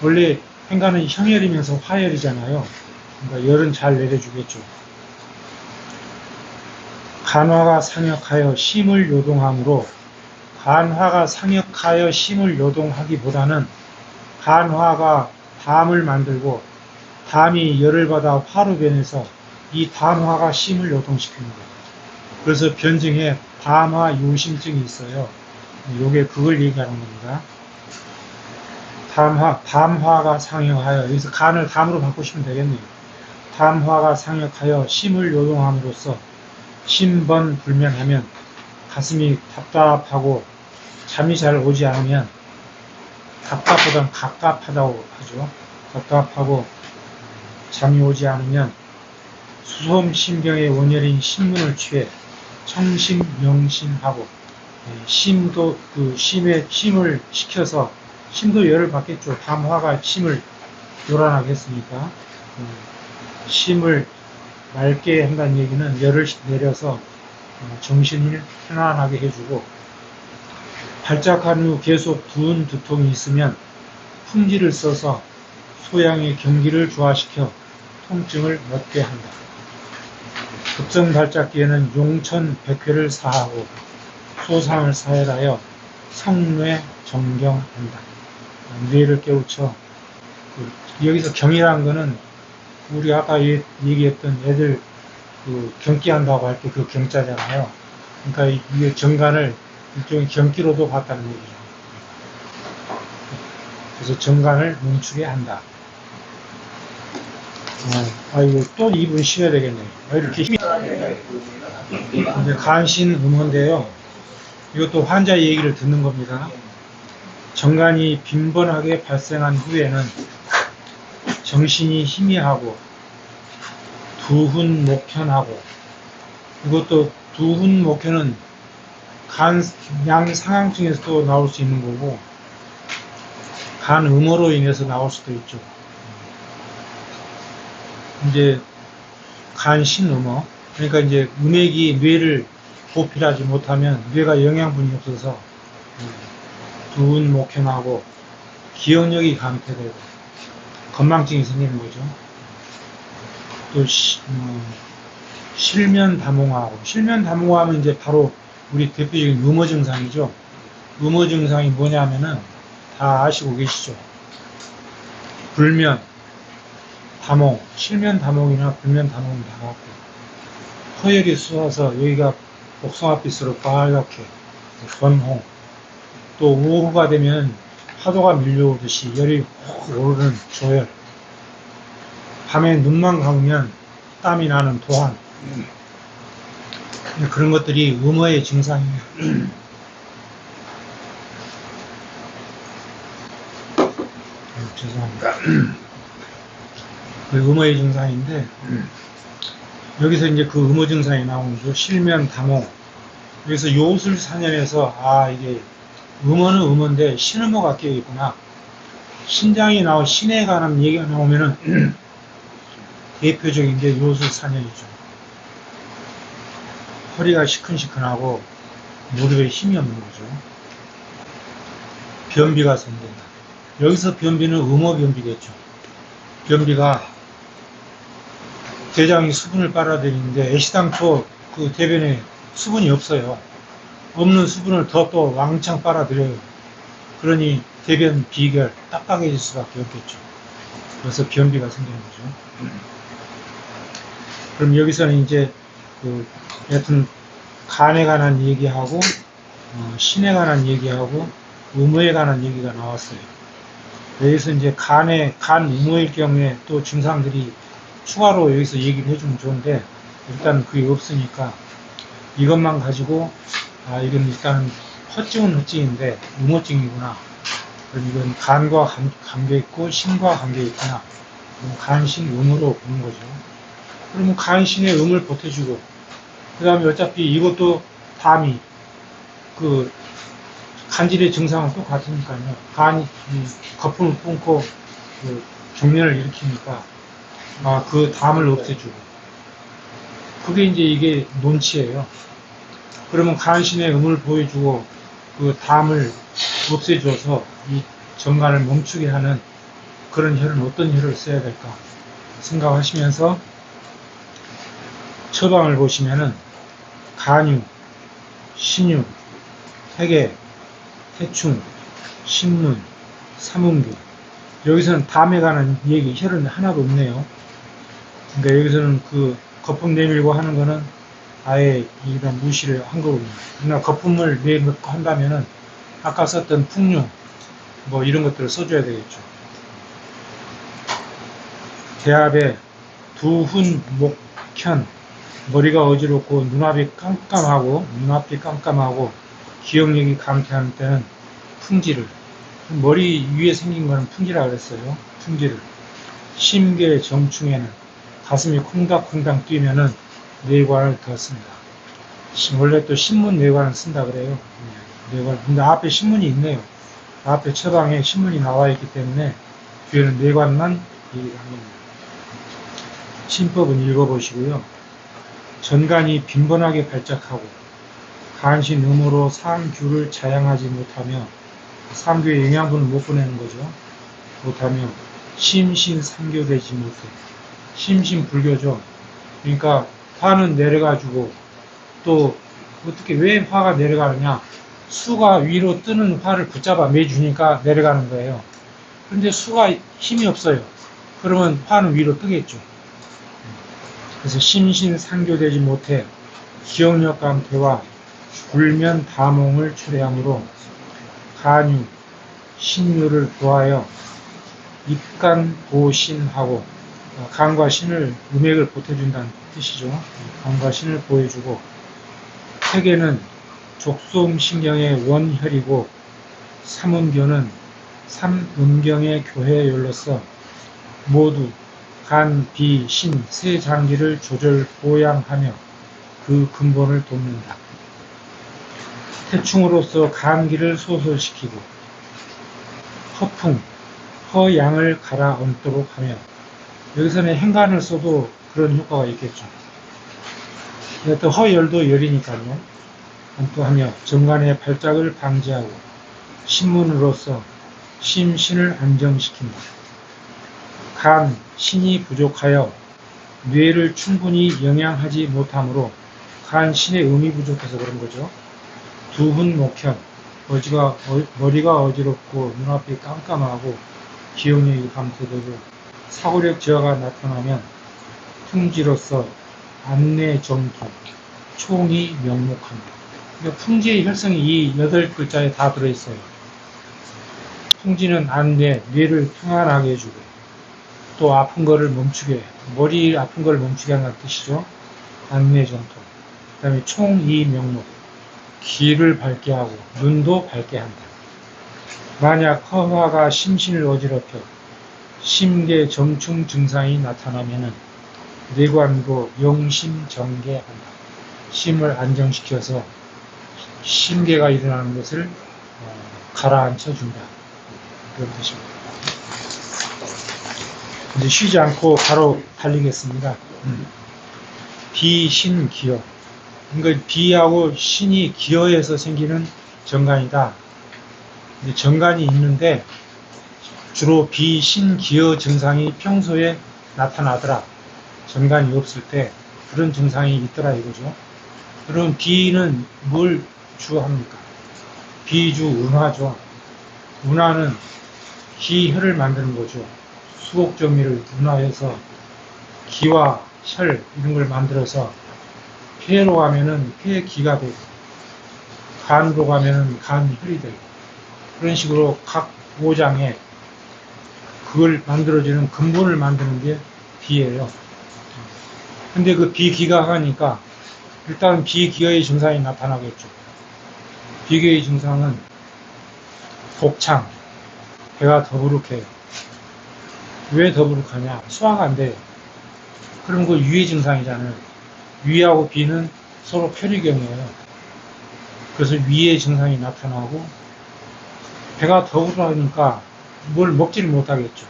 원래 행간은 형열이면서 화열이잖아요. 그러니까 열은 잘 내려주겠죠. 간화가 상역하여 심을 요동함으로, 간화가 상역하여 심을 요동하기보다는 간화가 담을 만들고 담이 열을 받아 화로 변해서 이 담화가 심을 요동시키는 거예요. 그래서 변증에 담화 요심증이 있어요. 요게 그걸 얘기하는 겁니다. 담화가 상역하여, 여기서 간을 담으로 바꾸시면 되겠네요. 담화가 상역하여 심을 요동함으로써 심번불면하면, 가슴이 답답하고 잠이 잘 오지 않으면, 답답보단 갑갑하다고 하죠. 답답하고 잠이 오지 않으면 수솜신경의 원열인 신문을 취해 청심명심하고, 심도 심을 시켜서, 심도 열을 받겠죠. 담화가 심을 요란하게 했으니까 심을 맑게 한다는 얘기는 열을 내려서 정신을 편안하게 해주고, 발작한 후 계속 부은 두통이 있으면 풍지를 써서 소양의 경기를 조화시켜 통증을 멎게 한다. 급성 발작기에는 용천 백회를 사하고 소상을 사해하여 성뇌 정경한다. 뇌를 깨우쳐. 여기서 경이라는 거는 우리 아까 얘기했던 애들 경기한다고 할 때 그 경자잖아요. 그러니까 이 정간을 일종의 경기로도 봤다는 얘기죠. 그래서 정간을 멈추게 한다. 이거 또 2분 쉬어야 되겠네요. 이렇게 힘이. 이제 간신 음호인데요. 이것도 환자 얘기를 듣는 겁니다. 정간이 빈번하게 발생한 후에는 정신이 희미하고 두훈목현하고, 이것도 두훈목현은 간 상황증에서도 나올 수 있는 거고, 간 음호로 인해서 나올 수도 있죠. 이제 간 신음호, 그러니까 이제 음액이 뇌를 보필하지 못하면 뇌가 영양분이 없어서 두훈목현하고 기억력이 감퇴되고 건망증이 생기는 거죠. 또 실면다몽하고, 실면다몽하면 이제 바로 우리 대표적인 음호 증상이죠. 음호 증상이 뭐냐면은 다 아시고 계시죠. 불면, 다몽, 실면다몽이나 불면다몽은 다 같고, 허열이 쑤어서 여기가 복숭아빛으로 빨갛게 권홍, 또 오후가 되면 파도가 밀려오듯이 열이 확 오르는 조열, 밤에 눈만 감으면 땀이 나는 도한, 그런 것들이 음어의 증상이에요. 죄송합니다. 그 음어의 증상인데 여기서 이제 그 음어 증상이 나오는 거죠. 실면, 담호. 여기서 요술사년에서 이게 음어는 음어인데 신음어가 끼어있구나. 신장이 신에 관한 얘기가 나오면은 대표적인 게 요술사년이죠. 허리가 시큰시큰하고 무릎에 힘이 없는 거죠. 변비가 생긴다. 여기서 변비는 음어 변비겠죠. 변비가 대장이 수분을 빨아들이는데 애시당초 그 대변에 수분이 없어요. 없는 수분을 더 또 왕창 빨아들여요. 그러니 대변 비결 딱딱해질 수밖에 없겠죠. 그래서 변비가 생기는 거죠. 그럼 여기서는 이제 여튼 간에 관한 얘기하고 신에 관한 얘기하고 음어에 관한 얘기가 나왔어요. 여기서 이제 간 음어일 경우에 또 증상들이 추가로 여기서 얘기를 해주면 좋은데 일단 그게 없으니까 이것만 가지고 이건 일단 허증은 허증인데 음어증이구나. 그럼 이건 간과 관계 있고 신과 관계 있구나. 간신 음으로 보는 거죠. 그러면 간신의 음을 보태주고 그 다음에 어차피 이것도 담이 간질의 증상은 똑같으니까요. 간이 거품을 뿜고 경련을 일으키니까 그 담을 없애주고 그게 이제 이게 논치예요. 그러면 간신의 음을 보여주고 그 담을 없애줘서 이 정간을 멈추게 하는 그런 혈은 어떤 혈을 써야 될까 생각하시면서 처방을 보시면은 간유, 신유, 태계, 태충, 신문, 삼음교. 여기서는 담에 관한 얘기, 혈은 하나도 없네요. 그러니까 여기서는 그 거품 내밀고 하는 거는 아예 일단 무시를 한 거거든요. 그러나 거품을 내밀고 한다면은 아까 썼던 풍류, 뭐 이런 것들을 써줘야 되겠죠. 대합에 두훈, 목현, 머리가 어지럽고 눈앞이 깜깜하고 기억력이 감퇴하는 때는 풍지를 머리 위에 생긴 거는 풍지라 그랬어요. 풍지를 심계 정충에는 가슴이 콩닥콩닥 뛰면은 뇌관을 더 쓴다. 원래 또 신문 뇌관을 쓴다 그래요. 뇌관. 근데 앞에 신문이 있네요. 앞에 처방에 신문이 나와 있기 때문에 뒤에는 뇌관만 얘기를 합니다. 신법은 읽어보시고요. 전간이 빈번하게 발작하고 간신 음으로 삼규를 자양하지 못하며 삼규의 영양분을 못 보내는 거죠. 못하며 심신삼교되지 못해. 심신불교죠. 그러니까 화는 내려가지고 또 어떻게 왜 화가 내려가느냐. 수가 위로 뜨는 화를 붙잡아 매주니까 내려가는 거예요. 그런데 수가 힘이 없어요. 그러면 화는 위로 뜨겠죠. 그래서 심신상교되지 못해 기억력 감퇴와 불면 다몽을 초래하므로 간유, 신유를 도하여 입간 보신하고 간과 신을 음액을 보태준다는 뜻이죠. 간과 신을 보여주고 태계는 족솜신경의 원혈이고 삼음교는 삼음경의 교회열로서 모두 간, 비, 신 세 장기를 조절 보양하며 그 근본을 돕는다. 태충으로서 감기를 소설시키고 허풍, 허양을 가라앉도록 하며 여기서는 행간을 써도 그런 효과가 있겠죠. 또 허열도 열이니까요. 또 하며 정간의 발작을 방지하고 신문으로서 심신을 안정시킨다. 간, 신이 부족하여 뇌를 충분히 영양하지 못하므로 간, 신의 음이 부족해서 그런 거죠. 두훈, 목현, 머리가 어지럽고 눈앞이 깜깜하고 기억력이 감퇴되고 사고력 저하가 나타나면 풍지로서 안내 정기, 총이 명목한다. 그러니까 풍지의 혈성이 이 8글자에 다 들어있어요. 풍지는 안내, 뇌를 평안하게 해주고 또 아픈 거를 멈추게, 머리 아픈 거를 멈추게 한다는 뜻이죠. 안내전통, 그 다음에 총이명록, 귀를 밝게 하고 눈도 밝게 한다. 만약 허화가 심신을 어지럽혀 심계 정충 증상이 나타나면은 내관고 영심정계한다. 심을 안정시켜서 심계가 일어나는 것을 가라앉혀 준다. 그런 뜻입니다. 이제 쉬지 않고 바로 달리겠습니다. 비신기여. 그러니까 비하고 신이 기여해서 생기는 정간이다. 이제 정간이 있는데 주로 비신기여 증상이 평소에 나타나더라. 정간이 없을 때 그런 증상이 있더라 이거죠. 그럼 비는 뭘 주합니까? 비주 운화죠. 운화는 기혈을 만드는 거죠. 수곡조미를 운화해서 기와 혈 이런 걸 만들어서 폐로 가면은 폐기가 되고 간으로 가면은 간혈이 되고 그런 식으로 각 오장에 그걸 만들어주는 근본을 만드는 게 비예요. 근데 그 비기가 하니까 일단 비기의 증상이 나타나겠죠. 비기의 증상은 복창, 배가 더부룩해요. 왜 더부룩하냐? 소화가 안 돼요. 그럼 그 위의 증상이잖아요. 위하고 비는 서로 편의경이에요. 그래서 위의 증상이 나타나고 배가 더부룩하니까 뭘 먹지를 못하겠죠.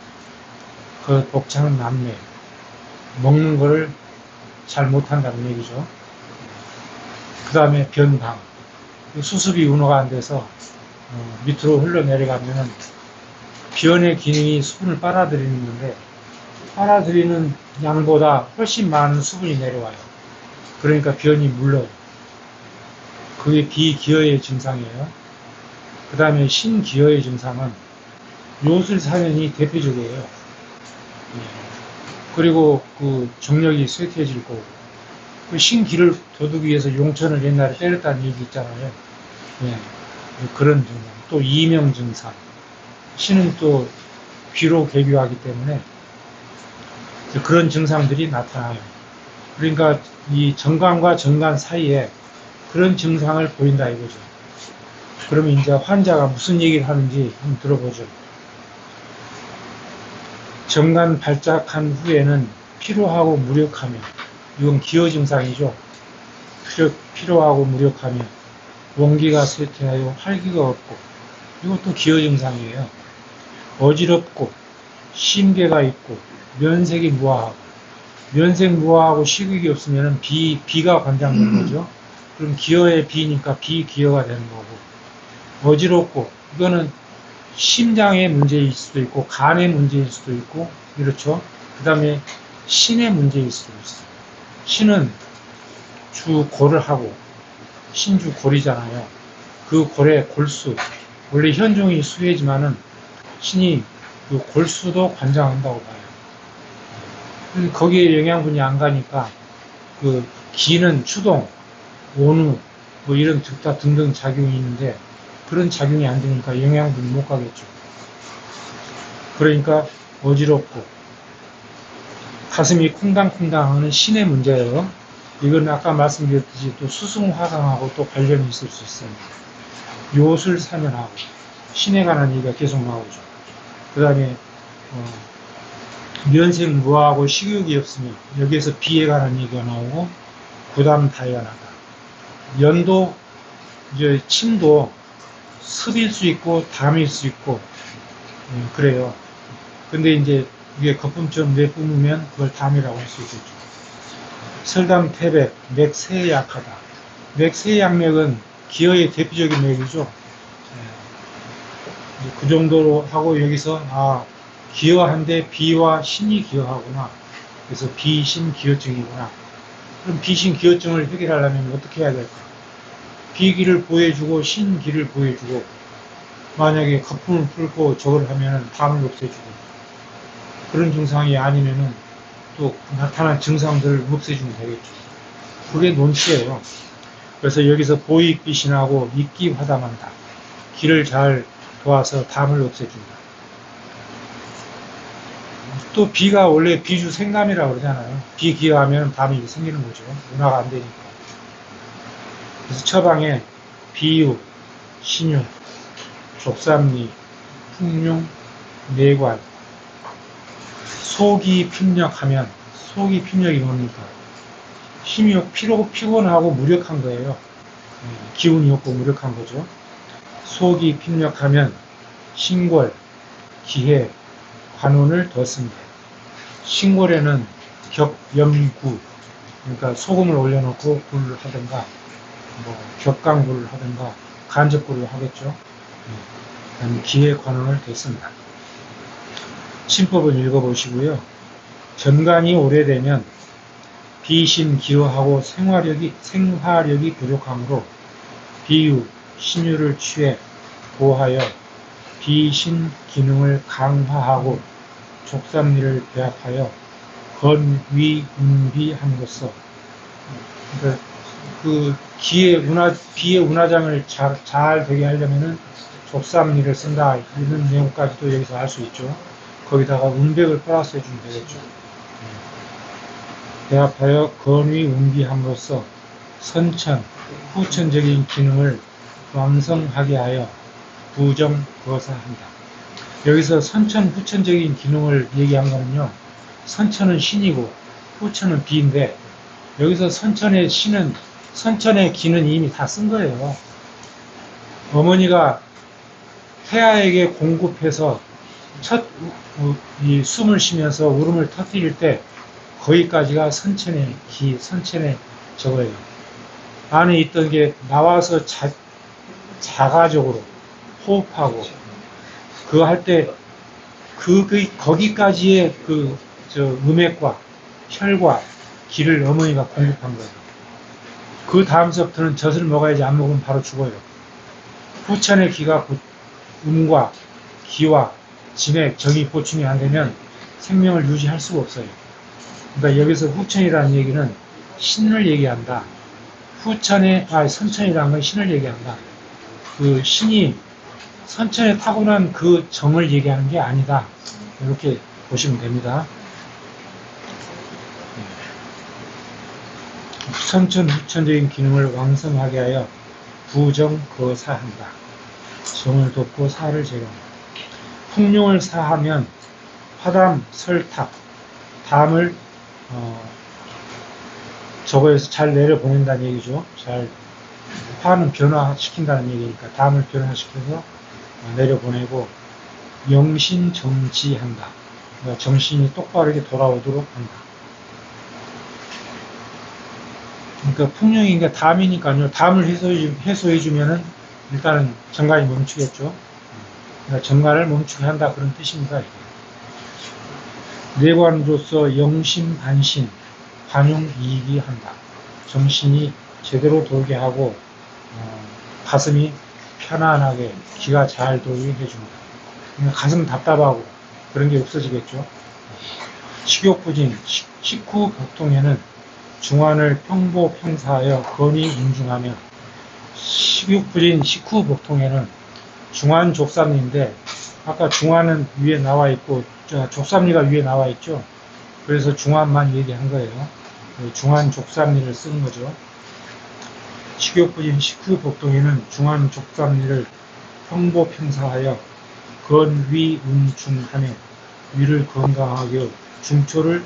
그 복창은 남매. 먹는 거를 잘 못한다는 얘기죠. 그 다음에 변방. 수습이 운호가 안 돼서 밑으로 흘러내려가면은 변의 기능이 수분을 빨아들이는 건데 빨아들이는 양보다 훨씬 많은 수분이 내려와요. 그러니까 변이 물러요. 그게 비기여의 증상이에요. 그 다음에 신기여의 증상은 요술사면이 대표적이에요. 그리고 그 정력이 쇠퇴해질 거고 그 신기를 돋우기 위해서 용천을 옛날에 때렸다는 얘기 있잖아요. 그런 증상. 또 이명 증상. 신은 또 귀로 개교하기 때문에 그런 증상들이 나타나요. 그러니까 이 정간과 정간 사이에 그런 증상을 보인다 이거죠. 그러면 이제 환자가 무슨 얘기를 하는지 한번 들어보죠. 정간 발작한 후에는 피로하고 무력하며, 이건 기여 증상이죠. 피로하고 무력하며 원기가 쇠퇴하여 활기가 없고, 이것도 기여 증상이에요. 어지럽고 심계가 있고 면색이 무화하고, 면색 무화하고 식욕이 없으면 비가 관장되는 거죠. 그럼 기여의 비니까 비기여가 되는 거고, 어지럽고 이거는 심장의 문제일 수도 있고 간의 문제일 수도 있고 이렇죠. 그 다음에 신의 문제일 수도 있어요. 신은 주 골을 하고 신주 골이잖아요. 그 골의 골수, 원래 현종이 수혜지만은 신이 그 골수도 관장한다고 봐요. 거기에 영양분이 안 가니까 그 기는 추동, 온우 뭐 이런 등등 작용이 있는데 그런 작용이 안 되니까 영양분이 못 가겠죠. 그러니까 어지럽고 가슴이 쿵당쿵당 하는 신의 문제예요. 이건 아까 말씀드렸듯이 또 수승화상하고 또 관련이 있을 수 있어요. 요술사면하고 신에 관한 얘기가 계속 나오죠. 그 다음에 면색 무화하고 식욕이 없으면 여기에서 비에 관한 얘기가 나오고 부담 다연하다. 연도 이제 침도 습일 수 있고 담일 수 있고 그래요. 근데 이제 이게 거품처럼 내뿜으면 그걸 담이라고 할 수 있겠죠. 설담 태백, 맥세에 약하다. 맥세 양맥은 기여의 대표적인 맥이죠. 그 정도로 하고 여기서 기여한데 비와 신이 기여하구나. 그래서 비신기여증이구나. 그럼 비신기여증을 해결하려면 어떻게 해야 될까? 비기를 보여주고 신기를 보여주고, 만약에 거품을 풀고 저걸 하면은 담을 없애주고, 그런 증상이 아니면은 또 나타난 증상들을 없애주면 되겠죠. 그게 논치예요. 그래서 여기서 보익비신하고 입기화담한다. 기를 잘 도와서 담을 없애준다. 또 비가 원래 비주 생감이라고 그러잖아요. 비 기하면 담이 생기는 거죠. 운화가 안 되니까. 그래서 처방에 비유, 신유, 족삼리, 풍룡, 내관, 속이 핍력하면, 속이 핍력이 뭡니까? 힘이 피곤하고 무력한 거예요. 기운이 없고 무력한 거죠. 속이 핍력하면 신골, 기해, 관운을 더 씁니다. 신골에는 격염구, 그러니까 소금을 올려놓고 굴을 하든가, 격강굴을 하든가, 간접굴을 하겠죠. 기해, 관운을 더 씁니다. 신법을 읽어보시고요. 전간이 오래되면 비심기허하고 생화력이 부족하므로 비유, 신유를 취해 보하여 비신 기능을 강화하고 족삼리를 배합하여 건위운비함으로써 그러니까 그 비의 운화장을 잘 되게 하려면은 족삼리를 쓴다 이런 내용까지도 여기서 알 수 있죠. 거기다가 운백을 플러스 해주면 되겠죠. 배합하여 건위운비함으로써 선천, 후천적인 기능을 왕성하게 하여 부정거사한다. 여기서 선천, 후천적인 기능을 얘기한 거는요. 선천은 신이고 후천은 비인데 여기서 선천의 기는 이미 다 쓴 거예요. 어머니가 태아에게 공급해서 이 숨을 쉬면서 울음을 터뜨릴 때 거기까지가 선천의 저거예요. 안에 있던 게 나와서 자가적으로 호흡하고 그거 할 때 거기까지의 음액과 혈과 기를 어머니가 공급한 거예요. 그 다음서부터는 젖을 먹어야지 안 먹으면 바로 죽어요. 후천의 기가 음과 기와 진액, 정이 보충이 안 되면 생명을 유지할 수가 없어요. 그러니까 여기서 후천이라는 얘기는 신을 얘기한다. 선천이라는 건 신을 얘기한다. 그 신이 선천에 타고난 그 정을 얘기하는 게 아니다. 이렇게 보시면 됩니다. 선천, 후천적인 기능을 왕성하게 하여 부정거사한다. 정을 돕고 사를 제거한다. 풍룡을 사하면 화담, 설탁, 담을 저거에서 잘 내려보낸다는 얘기죠. 화는 변화시킨다는 얘기니까 담을 변화시켜서 내려보내고 영신정지한다. 그러니까 정신이 똑바르게 돌아오도록 한다. 그러니까 풍령이니까 담이니까요. 담을 해소해주면은 일단은 정간이 멈추겠죠. 그러니까 정간을 멈추게 한다 그런 뜻입니다. 내관으로서 영신반신, 관용이익이 한다. 정신이 제대로 돌게 하고 가슴이 편안하게 기가 잘 돌게 해줍니다. 그러니까 가슴 답답하고 그런 게 없어지겠죠. 식욕부진, 식후복통에는 중환을 평보평사하여 건의운중하며 식욕부진, 식후복통에는 중환 족삼리인데 아까 중환은 위에 나와 있고 족삼리가 위에 나와 있죠. 그래서 중환만 얘기한 거예요. 중환 족삼리를 쓰는 거죠. 식욕부진 식후복통에는 중환 족삼리를 평보평사하여 건위운중하며 위를 건강하게 중초를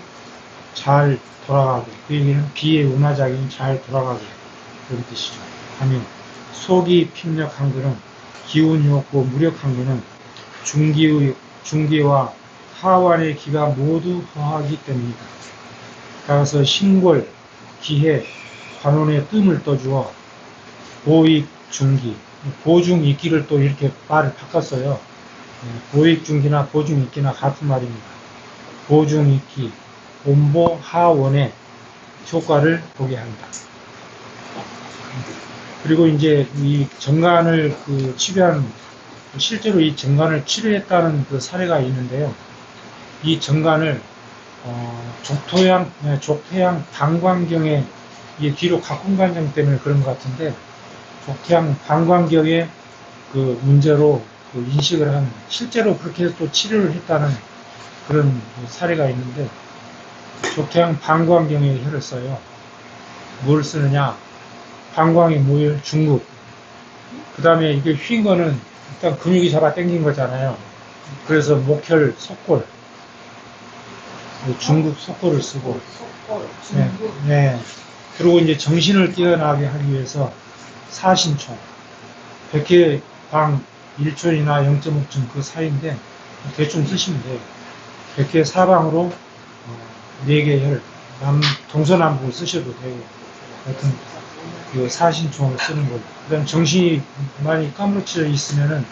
잘 돌아가게, 그 얘기는 비의 운화작용이 잘 돌아가게 그런 뜻이죠. 하며 속이 핍력한 것은 기운이 없고 무력한 것은 중기와 하완의 기가 모두 허하기 때문이다. 따라서 신골, 기해, 관원의 뜸을 떠주어 보익, 중기, 보중, 이기를 또 이렇게 말을 바꿨어요. 보익, 중기나 보중, 이기나 같은 말입니다. 보중, 이기, 온보, 하원의 효과를 보게 한다. 그리고 이제 이 정간을 치료한, 실제로 이 정간을 치료했다는 그 사례가 있는데요. 이 정간을 족태양 방광경에 이게 뒤로 각군관정 때문에 그런 것 같은데 족태양 방광경의 그 문제로 인식을 한 실제로 그렇게 또 치료를 했다는 그런 사례가 있는데 족태양 방광경에 혈을 써요. 뭘 쓰느냐? 방광이 모일 중국. 그 다음에 이게 휜 거는 일단 근육이 잡아 당긴 거잖아요. 그래서 목혈, 속골, 중국 속골을 쓰고, 속골, 네, 중국. 네. 그리고 이제 정신을 깨어나게 하기 위해서 사신총, 100회 방 1촌이나 0.5촌 그 사이인데 대충 쓰시면 돼요. 100회 사방으로 4개 혈, 동서남북을 쓰셔도 되고, 하여튼 그 사신총을 쓰는 거고, 그 다음 정신이 많이 까무러져 있으면은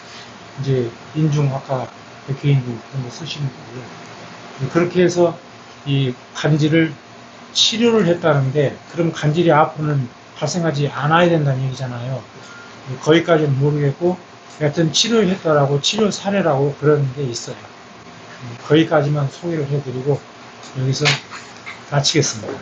이제 인중 아까 100회 인중 그런 거 쓰시는 거고요. 그렇게 해서 이 간질을 치료를 했다는데, 그럼 간질이 앞으로는 발생하지 않아야 된다는 얘기잖아요. 거기까지는 모르겠고, 여하튼 치료를 했다라고 치료 사례라고 그런 게 있어요. 거기까지만 소개를 해드리고 여기서 마치겠습니다.